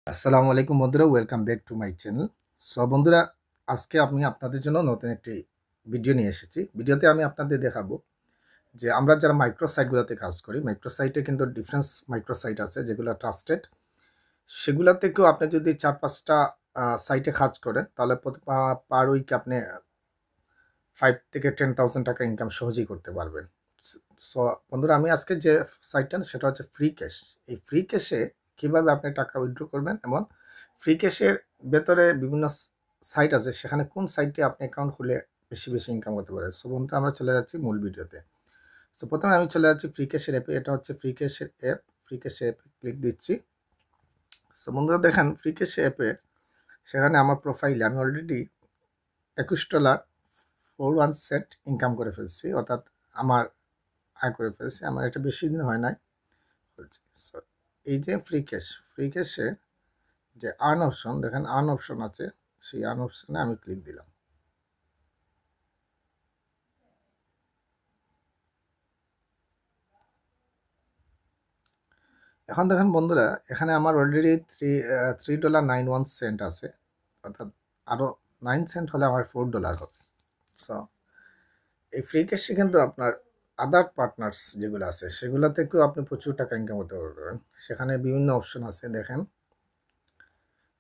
আসসালামু আলাইকুম বন্ধুরা, welcome back to my channel. বন্ধুরা, আজকে আমি আপনাদের জন্য নতুন একটি ভিডিও নিয়ে এসেছি। ভিডিওতে আমি আপনাদের দেখাবো যে আমরা যারা মাইক্রো সাইটগুলোতে কাজ করি, মাইক্রো সাইটে কিন্তু ডিফারেন্স মাইক্রো সাইট আছে যেগুলো ট্রাস্টেড। সেগুলা থেকেও আপনি যদি ৪-৫টা সাইটে কাজ করেন তাহলে পার উইক আপনি 5 থেকে 10,000 টাকা ইনকাম সহজেই করতে পারবেন। সো বন্ধুরা, আমি আজকে যে সাইটটা সেটা হচ্ছে ফ্রি ক্যাশ। এই ফ্রি ক্যাশে কীভাবে আপনি টাকা উইথড্র করবেন এবং ফ্রি ক্যাশের ভেতরে বিভিন্ন সাইট আছে, সেখানে কোন সাইটে আপনি অ্যাকাউন্ট খুলে বেশি বেশি ইনকাম করতে পারেন। সো বন্ধুরা, আমরা চলে যাচ্ছি মূল ভিডিওতে। সো প্রথমে আমি চলে যাচ্ছি ফ্রি ক্যাশের অ্যাপে। এটা হচ্ছে ফ্রি ক্যাশের অ্যাপ। ফ্রি ক্যাশের অ্যাপে ক্লিক দিচ্ছি। সো বন্ধুরা দেখেন, ফ্রি ক্যাশ অ্যাপে সেখানে আমার প্রোফাইলে আমি অলরেডি $21.41 ইনকাম করে ফেলছি, অর্থাৎ আমার আয় করে ফেলছি। আমার এটা বেশি দিন হয় নাই বলছি। সো এই যে ফ্রি ক্যাশে যে আর্ন অপশন, দেখেন আর্ন অপশন আছে, সেই আর্ন অপশনে আমি ক্লিক দিলাম। এখন দেখেন বন্ধুরা, এখানে আমার অলরেডি $3.91 আছে, অর্থাৎ আরও 9 সেন্ট হলে আমার $4 হবে। সো এই ফ্রি ক্যাশে কিন্তু আপনার আদার পার্টনার্স যেগুলো আছে সেগুলো থেকেও আপনি প্রচুর টাকা ইনকাম করতে পারবেন। সেখানে বিভিন্ন অপশন আছে, দেখেন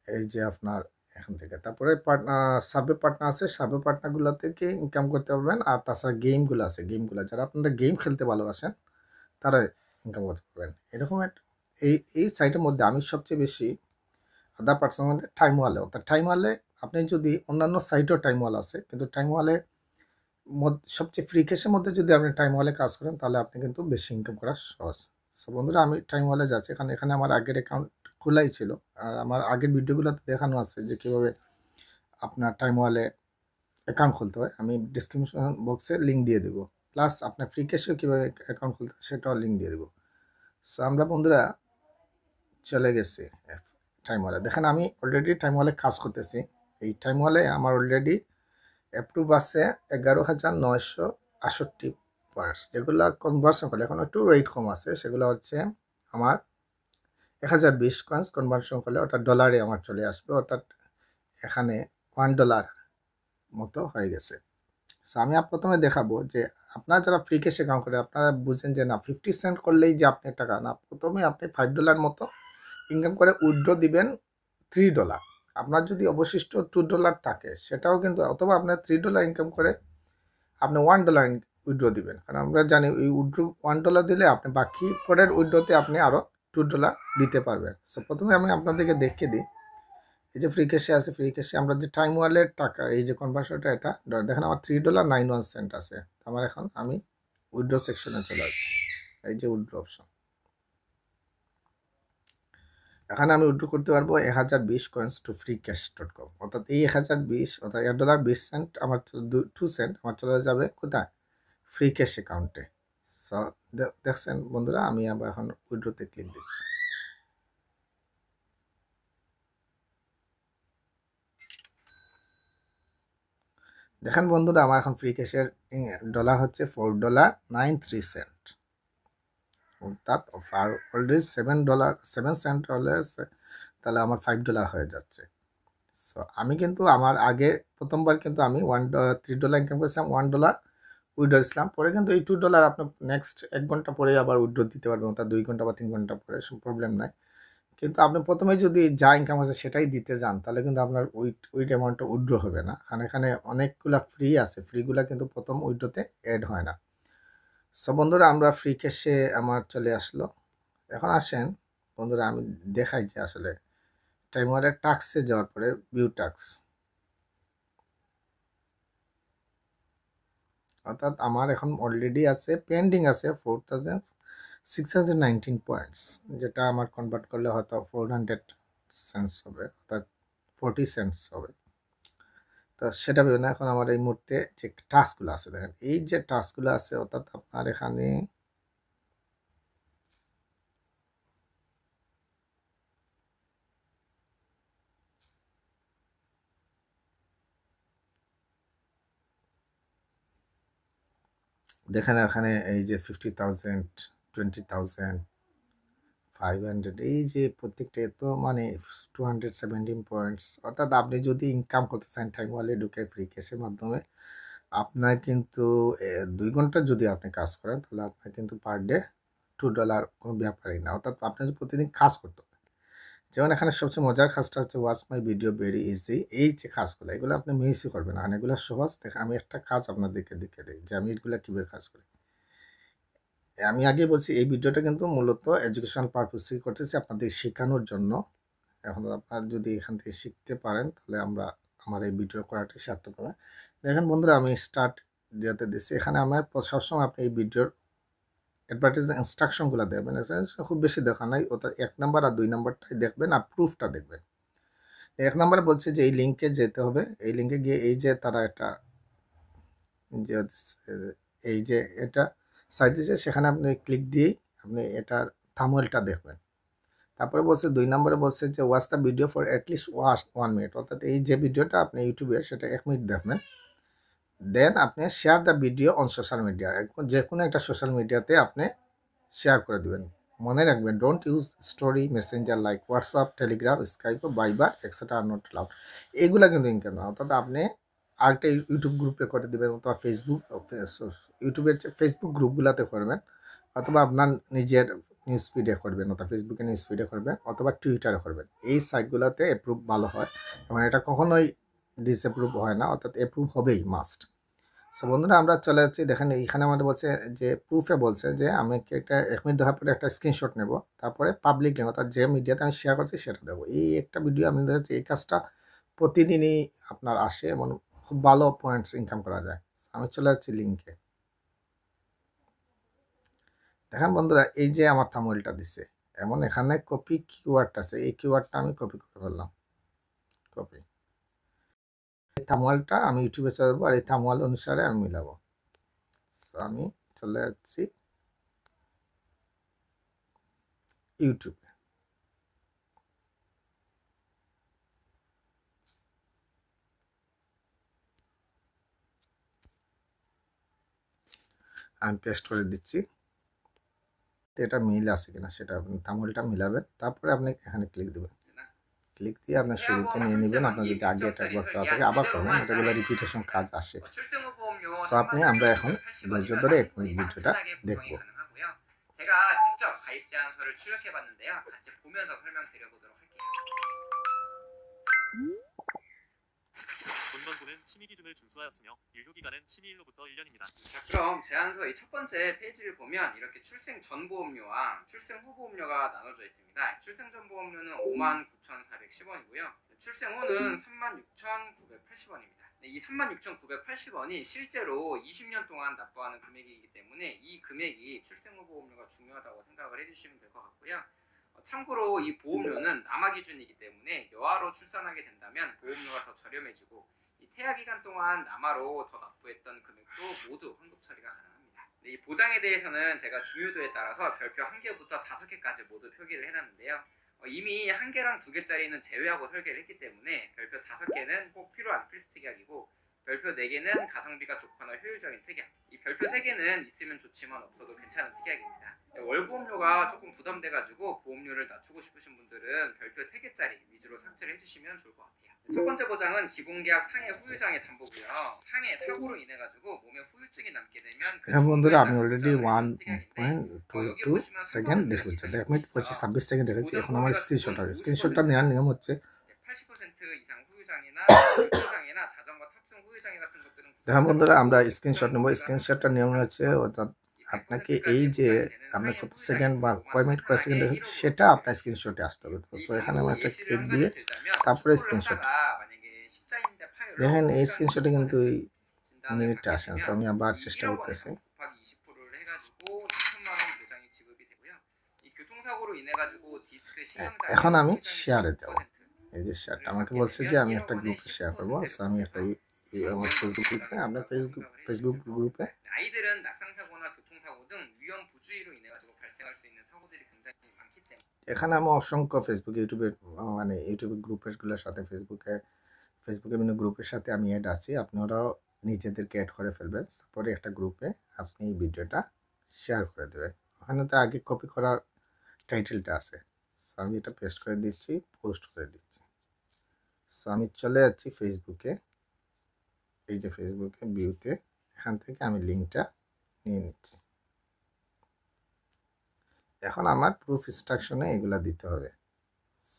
এই যে আপনার এখান থেকে, তারপরে সার্ভে পার্টনার আছে, সার্ভে পার্টনারগুলো থেকে ইনকাম করতে পারবেন। আর তাছাড়া গেমগুলো আছে, গেমগুলো যারা আপনারা গেম খেলতে ভালোবাসেন তারা ইনকাম করতে পারবেন। এরকম এই সাইটের মধ্যে আমি সবচেয়ে বেশি আদার পার্টনার মধ্যে টাইম ওয়ালে, অর্থাৎ টাইম ওয়ালে আপনি যদি অন্যান্য সাইটেও টাইম ওয়াল আছে, কিন্তু টাইম ওয়ালে সবচেয়ে ফ্রি ক্যাশের মধ্যে যদি আপনি টাইম ওয়ালে কাজ করেন তাহলে আপনি কিন্তু বেশি ইনকাম করা সহজ। সো বন্ধুরা, আমি টাইম ওয়ালে যাচ্ছি। এখানে আমার আগের অ্যাকাউন্ট খোলাই ছিল, আর আমার আগের ভিডিওগুলোতে দেখানো আছে যে কীভাবে আপনার টাইম ওয়ালে অ্যাকাউন্ট খুলতে হয়। আমি ডিসক্রিপশন বক্সে লিঙ্ক দিয়ে দেবো, প্লাস আপনার ফ্রি ক্যাশেও কীভাবে অ্যাকাউন্ট খুলতে হয় সেটাও লিঙ্ক দিয়ে দেবো। সো আমরা বন্ধুরা চলে গেছি টাইম ওয়ালে। দেখেন আমি অলরেডি টাইম ওয়ালে কাজ করতেছি। এই টাইম ওয়ালে আমার অলরেডি অ্যাপ্রুভ আছে 11,968 পয়েন্টস, যেগুলো কনভার্সন করলে এখন একটু রেট কম আছে। সেগুলো হচ্ছে আমার 1020 কয়েন্স কনভার্সন করলে ওটা ডলারে আমার চলে আসবে, অর্থাৎ এখানে $1 মতো হয়ে গেছে। সো আমি প্রথমে দেখাবো যে আপনারা যারা ফ্রি ক্যাশ অ্যাকাউন্ট করে আপনারা বুঝেন যে না 50 সেন্ট করলেই যে আপনি টাকা না, প্রথমে আপনি $5 মতো ইনকাম করে উইথড্র দিবেন $3। আপনার যদি অবশিষ্ট $2 থাকে সেটাও কিন্তু, অথবা আপনার $3 ইনকাম করে আপনি $1 উইথড্র দিবেন, কারণ আমরা জানি ওই উইথড্র $1 দিলে আপনি বাকি পরের উইথড্রতে আপনি আরও $2 দিতে পারবেন। সো প্রথমে আমি আপনাদেরকে দেখিয়ে দিই। এই যে ফ্রি ক্যাশে আছে, ফ্রি ক্যাশে আমরা যে টাইম ওয়ালের টাকা, এই যে কনভার্সনটা, এটা দেখেন আমার $3.91 আছে। আমার এখন আমি উইথড্র সেকশনে চলে আসছি। এই যে উইথড্র অপশন, এখানে আমি উইথড্র করতে পারবো 1020 কয়েন্স টু freecash.com, অর্থাৎ এই 1020 অর্থাৎ $1.20 আমার 2 সেন্ট আমার চলে যাবে কোথায়, ফ্রি ক্যাশ অ্যাকাউন্টে। সো দেখছেন বন্ধুরা, আমি আবার এখন উইথড্রতে ক্লিক দিচ্ছি। দেখেন বন্ধুরা, আমার এখন ফ্রি ক্যাশের ডলার হচ্ছে $4.93, অর্থাৎ অলরেডি $7 হলে তাহলে আমার $5 হয়ে যাচ্ছে। সো আমি কিন্তু আমার আগে প্রথমবার কিন্তু আমি $3 ইনকাম করেছিলাম, $1 উইথড্র দিয়েছিলাম। পরে কিন্তু এই $2 আপনার নেক্সট 1 ঘন্টা পরে আবার উইথড্র দিতে পারবেন, অর্থাৎ 2 ঘন্টা বা 3 ঘন্টা পরে, প্রবলেম নাই। কিন্তু আপনি প্রথমে যদি যা ইনকাম আছে সেটাই দিতে যান তাহলে কিন্তু আপনার উইথ অ্যামাউন্টটা উইথড্র হবে না, কারণ এখানে অনেকগুলা ফ্রি আছে, ফ্রিগুলা কিন্তু প্রথম উইথড্রতে অ্যাড হয় না। সো বন্ধুরা, আমরা ফ্রি ক্যাশে আমার চলে আসলো। এখন আসেন বন্ধুরা, আমি দেখাই যে আসলে টাইম ওয়ালের টাস্কে যাওয়ার পরে ভিউ টাস্ক, অর্থাৎ আমার এখন অলরেডি আছে, পেন্ডিং আছে 4,619 পয়েন্টস, যেটা আমার কনভার্ট করলে হয়তো 400 সেন্টস হবে, অর্থাৎ 40 সেন্টস হবে। তো সেটা ভেবে না, এখন আমার এই মুহূর্তে যে টাস্কগুলো আছে, দেখেন এই যে টাস্কগুলো আছে, অর্থাৎ আপনার এখানে দেখেন এখানে এই যে 50,000, 20,000, 500, এই যে প্রত্যেকটা এত মানে 217 পয়েন্টস, অর্থাৎ আপনি যদি ইনকাম করতে চান টাইম ওয়ালে ঢুকে ফ্রি ক্যাশের মাধ্যমে, আপনার কিন্তু 2 ঘন্টা যদি আপনি কাজ করেন তাহলে আপনার কিন্তু পার ডে $2 কোনো ব্যাপারই না, অর্থাৎ আপনার যে প্রতিদিন কাজ করতে হবে। যেমন এখানে সবচেয়ে মজার কাজটা হচ্ছে watch my video very easy, এই যে কাজগুলো এগুলো আপনি মিসই করবেন না, কারণ এগুলো সহজ। দেখে আমি একটা কাজ আপনাদেরকে দেখে দিই যে আমি এগুলো কীভাবে কাজ করি। আমি আগে বলছি এই ভিডিওটা কিন্তু মূলত এডুকেশনাল পারপাসে করতেছি, আপনাদের শেখানোর জন্য। এখন আপনার যদি এখান থেকে শিখতে পারেন তাহলে আমার এই ভিডিও করাটা সার্থক হবে। দেখেন বন্ধুরা, আমি স্টার্ট যেতে দিচ্ছি। এখানে আমার সবসময় আপনি এই ভিডিওর অ্যাডভার্টাইজ ইনস্ট্রাকশনগুলো দেখবেন, খুব বেশি দেখা নাই, ওটা 1 নাম্বার আর 2 নাম্বারটাই দেখবেন আর প্রুফটা দেখবেন। 1 নাম্বারে বলছে যে এই লিঙ্কে যেতে হবে, এই লিঙ্কে গিয়ে এই যে তারা একটা যে এই যে এটা সাইট দিয়েছে, সেখানে আপনি ক্লিক দিয়েই আপনি এটার থাম্বনেলটা দেখবেন। তারপরে বলছে 2 নম্বরে বলছে যে watch the video for at least 1 minute, অর্থাৎ এই যে ভিডিওটা আপনি ইউটিউবে সেটা 1 মিনিট দেখবেন। দেন আপনি share the video on social media, যে কোনো একটা সোশ্যাল মিডিয়াতে আপনি শেয়ার করে দেবেন। মনে রাখবেন, don't use story messenger like WhatsApp, Telegram, Skype, Viber etcetera are not allowed. এগুলা কিন্তু ইনকাম না, অর্থাৎ আপনি আরেকটা ইউটিউব গ্রুপে করে দেবেন, অথবা ইউটিউবের যে ফেসবুক গ্রুপগুলোতে করবেন, অথবা আপনার নিজের নিউজ ফিডে করবেন, অথবা ফেসবুকে নিউজ ফিডে করবেন, অথবা টুইটারে করবেন। এই সাইটগুলোতে অ্যাপ্রুভ ভালো হয় এবং এটা কখনোই ডিসঅ্যাপ্রুভ হয় না, অর্থাৎ অ্যাপ্রুভ হবেই মাস্ট। সো বন্ধুরা, আমরা চলে যাচ্ছি। দেখেন এখানে আমাদের বলছে যে প্রুফে বলছে যে আমি একটা 1 মিনিট দেখার পরে একটা স্ক্রিনশট নেব, তারপরে পাবলিক নেব, অর্থাৎ যে মিডিয়াতে আমি শেয়ার করছি সেটা দেবো। এই একটা ভিডিও আমি দেখছি, এই কাজটা প্রতিদিনই আপনার আসে এবং খুব ভালো পয়েন্টস ইনকাম করা যায়। আমি চলে যাচ্ছি লিঙ্কে। দেখেন বন্ধুরা, এই যে আমার থাম্বনেলটা দিছে, এমন এখানে কপি কিওয়ার্ড আছে, এই কিওয়ার্ডটা আমি কপি করে ফেললাম। কপি, এই থাম্বনেলটা আমি ইউটিউবে চলে যাবো আর এই থাম্বনেল অনুসারে আমি মিলাবো। সো আমি চলে যাচ্ছি ইউটিউবে। আমি পেস্ট করে দিচ্ছি, এটা মিল আছে কিনা সেটা আপনি থাম্বনেলটা মিলাবেন, তারপরে আপনি এখানে ক্লিক দেবেন। ক্লিক দিয়ে আপনার শুরুতে নিয়ে নেবেন। আপনার যদি আগে এটা একবার করা থাকে আবার করবেন, এটাগুলো রিপিটেশন কাজ আসে। সো আমরা এখন ধৈর্য ধরে 1 মিনিট ভিডিওটা দেখবো। 제가 직접 가입 제안서를 출력해 봤는데요. 같이 보면서 설명드려 보도록 할게요. 본번고는 심의 기준을 준수하였으며 유효기간은 심의일로부터 1년입니다. 자, 그럼 제안서 이 첫 번째 페이지를 보면 이렇게 출생 전 보험료와 출생 후 보험료가 나눠져 있습니다. 출생 전 보험료는 59,410원이고요. 출생 후는 36,980원입니다. 이 36,980원이 실제로 20년 동안 납부하는 금액이기 때문에 이 금액이 출생 후 보험료가 중요하다고 생각을 해주시면 될 것 같고요. 참고로 이 보험료는 남아 기준이기 때문에 여아로 출산하게 된다면 보험료가 더 저렴해지고, 이 태아 기간 동안 남아로 더 납부했던 금액도 모두 환급 처리가 가능합니다. 이 보장에 대해서는 제가 중요도에 따라서 별표 1개부터 5개까지 모두 표기를 해놨는데요. 이미 1개랑 2개짜리는 제외하고 설계를 했기 때문에 별표 5개는 꼭 필요한 필수 특약이고, 별표 4개는 가성비가 좋거나 효율적인 특약, 이 별표 3개는 있으면 좋지만 없어도 괜찮은 특약입니다. 월보험료가 조금 부담돼가지고 보험료를 낮추고 싶으신 분들은 별표 3개짜리 위주로 삭제를 해주시면 좋을 것 같아요. 첫 번째 보장은 기본계약 상해 후유장애 담보고요. 상해 사고로 인해가지고 몸에 후유증이 남게 되면 그 বন্ধুরা, আমি অলরেডি 1.22 সেকেন্ড দেখে ফেলছি, 1 মিনিট 26 সেকেন্ড দেখেছি। এখন আমার স্ক্রিনশটটা নেওয়ার নিয়ম হচ্ছে, 80% 이상 후유장애나 자전거 탑승 후유장애 같은 것들은 দেখেন বন্ধুরা, আমরা স্ক্রিনশট নেব। স্ক্রিনশটটার নিয়ম হচ্ছে, অর্থাৎ আপনাকে এই যে আপনি কত সেকেন্ড বা কয় মিনিট কয় সেকেন্ড দেখেন সেটা আপনার স্ক্রিনশটে আসতে হবে। তো এখানে আমরা একটা ক্লিক দিয়ে তারপরে স্ক্রিনশট দেখেন, এই স্ক্রিনশটে কিন্তু এই মিনিটটা আসে না। তো আমি আবার চেষ্টা করতেছি। এখন আমি শেয়ারে যাব। এই যে শেয়ারটা আমাকে বলছে যে আমি একটা গ্রুপে শেয়ার করবো। আমি একটা আমার ফেসবুক গ্রুপে, আপনার ফেসবুক গ্রুপে 아이들은 낙상 사고나 교통 사고 등 위험 부주의로 인해 가지고 발생할 수 있는 사고들이 굉장히 많기 때문에 এখানে আমি অসংখ্য ফেসবুক ইউটিউবের মানে ইউটিউব গ্রুপেরগুলোর সাথে ফেসবুকে বিভিন্ন গ্রুপের সাথে আমি অ্যাড আছি। আপনারাও নিজেদেরকে অ্যাড করে ফেলবেন, তারপরে একটা গ্রুপে আপনি এই ভিডিওটা শেয়ার করে দেবেন। ওখানে তো আগে কপি করার টাইটেলটা আছে। সো আমি এটা পেস্ট করে দিচ্ছি, পোস্ট করে দিচ্ছি। সো আমি চলে যাচ্ছি ফেসবুকে, এই যে ফেসবুকে ভিউতে, এখান থেকে আমি লিঙ্কটা নিয়ে নিচ্ছি। এখন আমার প্রুফ ইনস্ট্রাকশনে এগুলা দিতে হবে।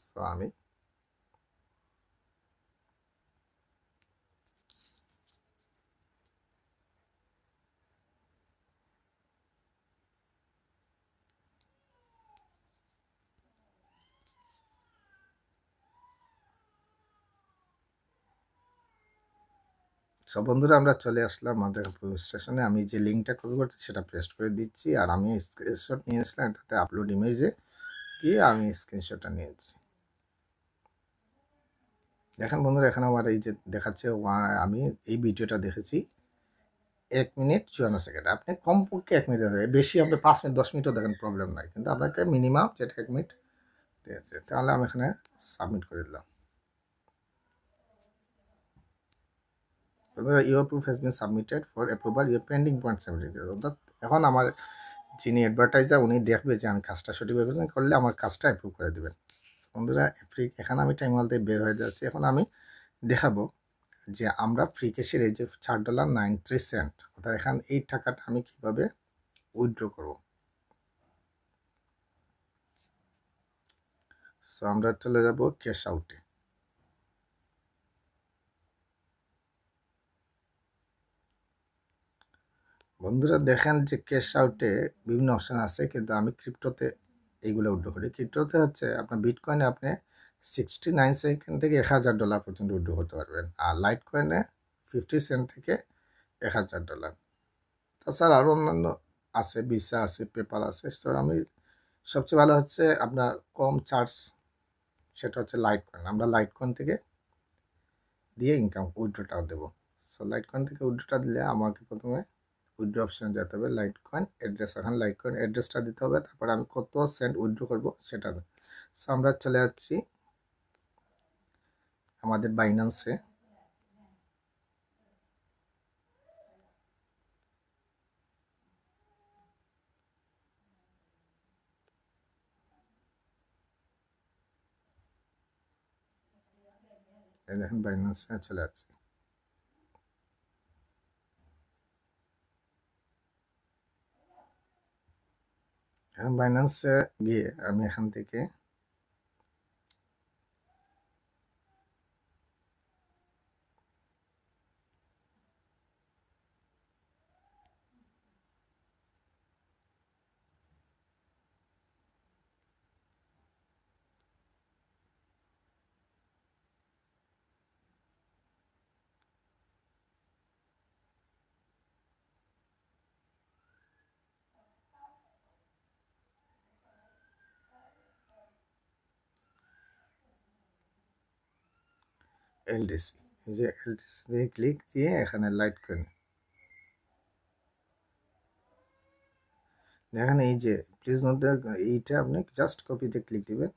সো আমি সব বন্ধুরা আমরা চলে আসলাম আমাদের স্টেশনে। আমি যে লিঙ্কটা কপি করছি সেটা পেস্ট করে দিচ্ছি, আর আমি স্ক্রিনশট নিয়ে আসলাম, এটাতে আপলোড ইমেজে গিয়ে আমি স্ক্রিনশটটা নিয়েছি। দেখেন বন্ধুরা, এখানে আমার এই যে দেখাচ্ছে আমি এই ভিডিওটা দেখেছি 1 মিনিট 54 সেকেন্ড। আপনি কমপক্ষে 1 মিনিট দেখেন, বেশি আপনি 5 মিনিট 10 মিনিটও দেখেন, প্রবলেম নাই, কিন্তু আপনাকে মিনিমাম যেটা 1 মিনিট দিয়েছে। তাহলে আমি এখানে সাবমিট করে দিলাম। Your proof has been submitted for approval, your pending point submitted. অর্থাৎ এখন আমার যিনি অ্যাডভার্টাইজার উনি দেখবে যে আমি কাজটা সঠিকভাবে করলে আমার কাজটা অ্যাপ্রুভ করে দেবেন। বন্ধুরা এখানে আমি টাইম ওয়াল দিয়ে বের হয়ে যাচ্ছি। এখন আমি দেখাবো যে আমরা ফ্রি ক্যাশের এই যে $4.93, অর্থাৎ এখানে এই টাকাটা আমি কিভাবে উইথড্র করব। সো আমরা চলে যাব ক্যাশ আউটে। বন্ধুরা দেখেন যে ক্যাশ আউটে বিভিন্ন অপশান আছে, কিন্তু আমি ক্রিপ্টোতে এইগুলো উইথড্র করি। ক্রিপ্টোতে হচ্ছে আপনার বিটকয়েনে আপনি 69 সেকেন্ড থেকে $1000 পর্যন্ত উইথড্র করতে পারবেন, আর লাইট কয়েনে 50 সেন্ট থেকে $1000। তাছাড়া আরও অন্যান্য আছে, ভিসা আছে, পেপাল আছে। তো আমি সবচেয়ে ভালো হচ্ছে আপনার কম চার্জ, সেটা হচ্ছে লাইট কয়েন। আমরা লাইট কয়েন থেকে দিয়ে ইনকাম উইথড্রটাও দেবো। সো লাইট কয়েন থেকে উইথড্রটা দিলে আমাকে প্রথমে উইথড্র অপশানে যেতে হবে, লাইট কয়েন অ্যাড্রেস, এখন লাইট কয়েন অ্যাড্রেসটা দিতে হবে, তারপরে আমি কত সেন্ট উইথড্র করবো সেটা। সো আমরা চলে যাচ্ছি আমাদের বাইন্যান্সে। এই দেখেন বাইন্যান্সে চলে যাচ্ছি। এখন বাইন্যান্সে গিয়ে আমি এখান থেকে এলটিসি, এই যে এলটিসি দিয়ে ক্লিক দিয়ে এখানে লাইট কয়েন দেখেন, এই যে প্লিজ নোট এইটা আপনি জাস্ট কপিতে ক্লিক দিবেন,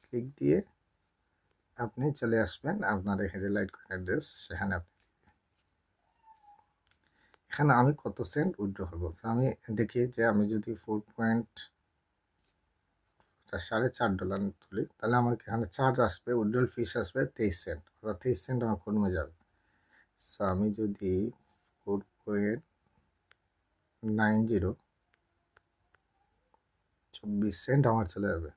ক্লিক দিয়ে আপনি চলে আসবেন আপনার এখানে লাইট কয়েন অ্যাড্রেস, সেখানে আপনি এখানে আমি কত সেন্ট উইথড্র করবো। আমি দেখি যে আমি যদি $4.4 তুলি, তাহলে আমার এখানে চার্জ আসবে, উইথড্রল ফিস আসবে 23 সেন্ট, অর্থাৎ 23 সেন্ট আমার কমে যাবে। সো আমি যদি 4.90 24 সেন্ট আমার চলে যাবে।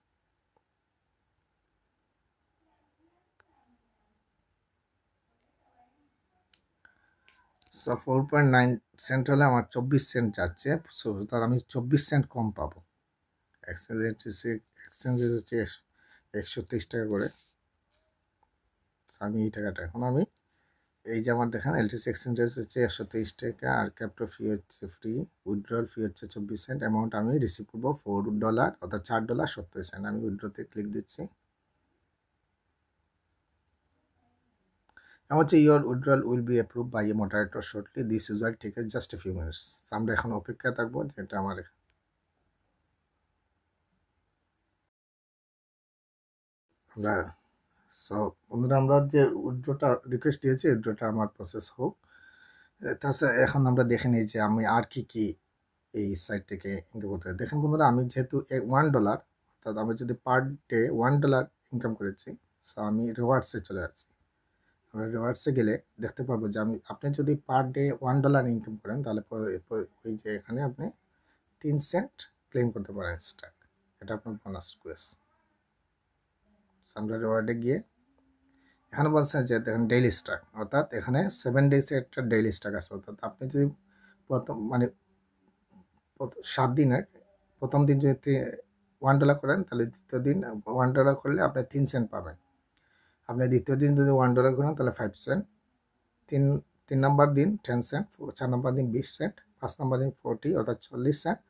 সো 4.9 সেন্ট হলে আমার 24 সেন্ট যাচ্ছে। সো তাহলে আমি 24 সেন্ট কম পাবো। এক্সচেঞ্জের হচ্ছে 123 টাকা করে। আমি এই টাকাটা এখন আমি এই যে আমার দেখেন এলটিসি এক্সচেঞ্জের হচ্ছে 123 টাকা, আর ক্যাপ্টো ফি হচ্ছে ফ্রি, উইথড্রল ফি হচ্ছে 24 সেন্ট। অ্যামাউন্ট আমি রিসিভ করবো $4, অর্থাৎ $4.70। আমি উইথড্রতে ক্লিক দিচ্ছি। আমার হচ্ছে your withdrawal will be approve by a moderator shortly, this user take just a few minutes. আমরা এখন অপেক্ষা থাকবো, যেটা আমার আমরা বন্ধুরা আমরা যে উইথড্রটা রিকোয়েস্ট দিয়েছি, উইথড্রটা আমার প্রসেস হোক। তাছাড়া এখন আমরা দেখে নিই যে আমি আর কি এই সাইট থেকে ইনকাম করতে পারি। দেখেন বন্ধুরা, আমি যেহেতু $1 অর্থাৎ আমি যদি পার ডে $1 ইনকাম করেছি, সো আমি রিওয়ার্ডসে চলে যাচ্ছি। আমরা রিওয়ার্ডসে গেলে দেখতে পারবো যে আপনি যদি পার ডে $1 ইনকাম করেন, তাহলে ওই যে এখানে আপনি 3 সেন্ট ক্লেম করতে পারেন স্টাক। এটা আপনার বোনাস রিকোয়েস্ট। আমরা রিওয়ার্ডে গিয়ে এখানে বলছে যে দেখেন ডেইলি স্টাক, অর্থাৎ এখানে 7 ডেজে একটা ডেইলি স্টাক আছে। অর্থাৎ আপনি যদি প্রথম 7 দিনের প্রথম দিন যদি $1 করেন, তাহলে দ্বিতীয় দিন $1 করলে আপনি 3 সেন্ট পাবেন। আপনি দ্বিতীয় দিন যদি $1 করেন, তাহলে 5 সেন্ট। তিন নম্বর দিন 10 সেন্ট, 4 নম্বর দিন 20 সেন্ট, 5 নম্বর দিন 40 অর্থাৎ 40 সেন্ট,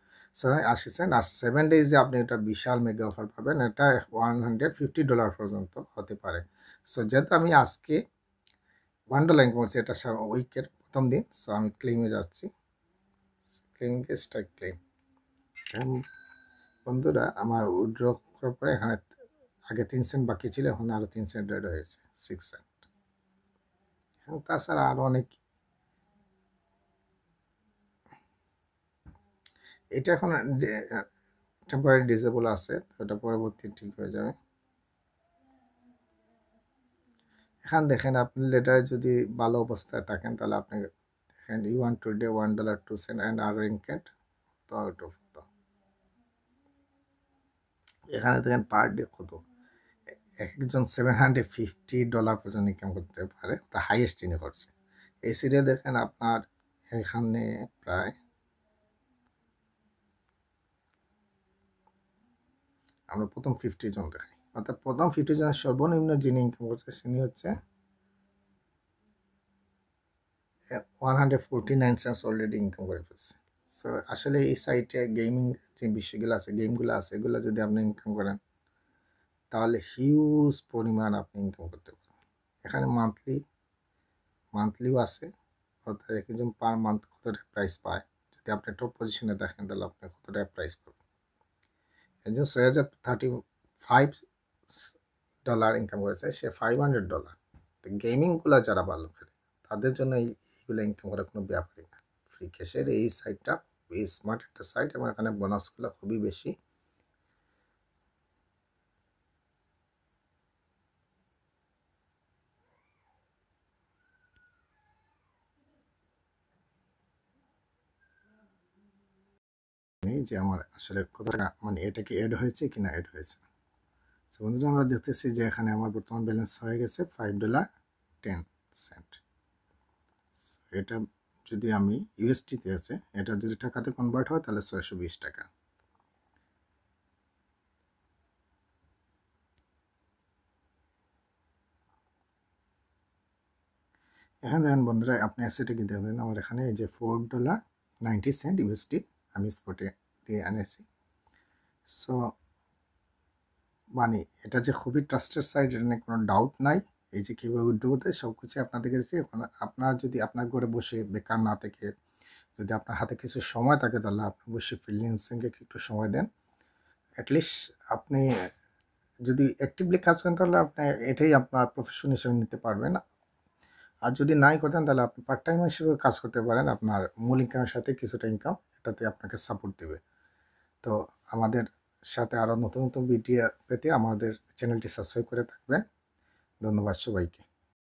80 সেন্ট। আর 7 ডেজে আপনি এটা বিশাল মেগা অফার পাবেন। এটা $150 পর্যন্ত হতে পারে। সো যেহেতু আমি আজকে $1 ইনকাম করছি, এটা উইকের প্রথম দিন, সো আমি ক্লেমে যাচ্ছি। ক্লেমকে স্টাক ক্লেম। বন্ধুরা, আমার উইথড্র করার পরে এখানে আগে 3 সেন্ট বাকি ছিল, এখন আরও 3 সেন্ট অ্যাড হয়েছে, 6 সেন্ট। তাছাড়া আরও অনেক, এটা এখন টেম্পোরারি ডিসেবল আছে, তো এটা পরবর্তী ঠিক হয়ে যাবে। এখান দেখেন আপনি লেটারে যদি ভালো অবস্থায় থাকেন, তাহলে আপনি দেখেন you want today $1 2 cent and are linked to out of তো। এখানে দেখেন পার ডে কত, একজন $750 পর্যন্ত ইনকাম করতে পারে, তা হাইয়েস্ট ইনি করছে। এই সিটে দেখেন আপনার এখানে প্রায়, আমরা প্রথম 50 জন দেখাই, অর্থাৎ প্রথম 50 জনের সর্বনিম্ন যিনি ইনকাম করছে তিনি হচ্ছে 149 সেন্টস অলরেডি ইনকাম করে ফেলছে। সো আসলে এই সাইটে গেমিং যে বিষয়গুলো আছে, গেমগুলো আছে, এগুলো যদি আপনি ইনকাম করেন, তাহলে হিউজ পরিমাণ আপনি ইনকাম করতে পারেন। এখানে মান্থলিও আছে, অর্থাৎ একজন পার মান্থ কত টাকা প্রাইস পায়। যদি আপনি টপ পজিশনে দেখেন, তাহলে আপনি কত টাকা প্রাইস পাবেন। একজন $6,035 ইনকাম করেছে, সে $500। তো গেমিংগুলো যারা ভালো খেলে, তাদের জন্য এইগুলো ইনকাম করা কোনো ব্যাপারই না। ফ্রি ক্যাশের এই সাইটটা খুবই স্মার্ট একটা সাইট, এবং এখানে বোনাসগুলো খুবই বেশি। যে আমার আসলে কত টাকা, এটা কি অ্যাড হয়েছে কিনা অ্যাড হয়েছে। সো বন্ধুরা, আমরা দেখতেছি যে এখানে আমার বর্তমান ব্যালেন্স হয়ে গেছে $5.10। এটা যদি আমি ইউএসটিতে আছে, এটা যদি টাকাতে কনভার্ট হয়, তাহলে 620 টাকা। এখানে দেখেন বন্ধুরা, আপনি অ্যাসেটে কি দেখবেন, আমার এখানে এই যে $4.90 ইউএসটি আমি স্পটে দিয়ে এনেছি। সো এটা যে খুবই ট্রাস্টেড সাইট, এটা নিয়ে কোনো ডাউট নাই। এই যে কীভাবে উইথড্র করতে, সব কিছু আপনাদের কাছে। আপনার যদি আপনার ঘরে বসে বেকার না থেকে যদি আপনার হাতে কিছু সময় থাকে, তাহলে আপনি অবশ্যই ফ্রিল্যান্সিংকে একটু সময় দেন। অ্যাটলিস্ট আপনি যদি অ্যাক্টিভলি কাজ করেন, তাহলে আপনি এটাই আপনার প্রফেশন হিসেবে নিতে পারবেন। আর যদি নাই করতেন, তাহলে আপনি পার্ট টাইম হিসেবে কাজ করতে পারেন। আপনার মূল ইনকামের সাথে কিছুটা ইনকাম এটাতে আপনাকে সাপোর্ট দেবে। তো আমাদের সাথে আরও নতুন নতুন ভিডিও পেতে আমাদের চ্যানেলটি সাবস্ক্রাইব করে থাকবেন। ধন্যবাদ সবাইকে।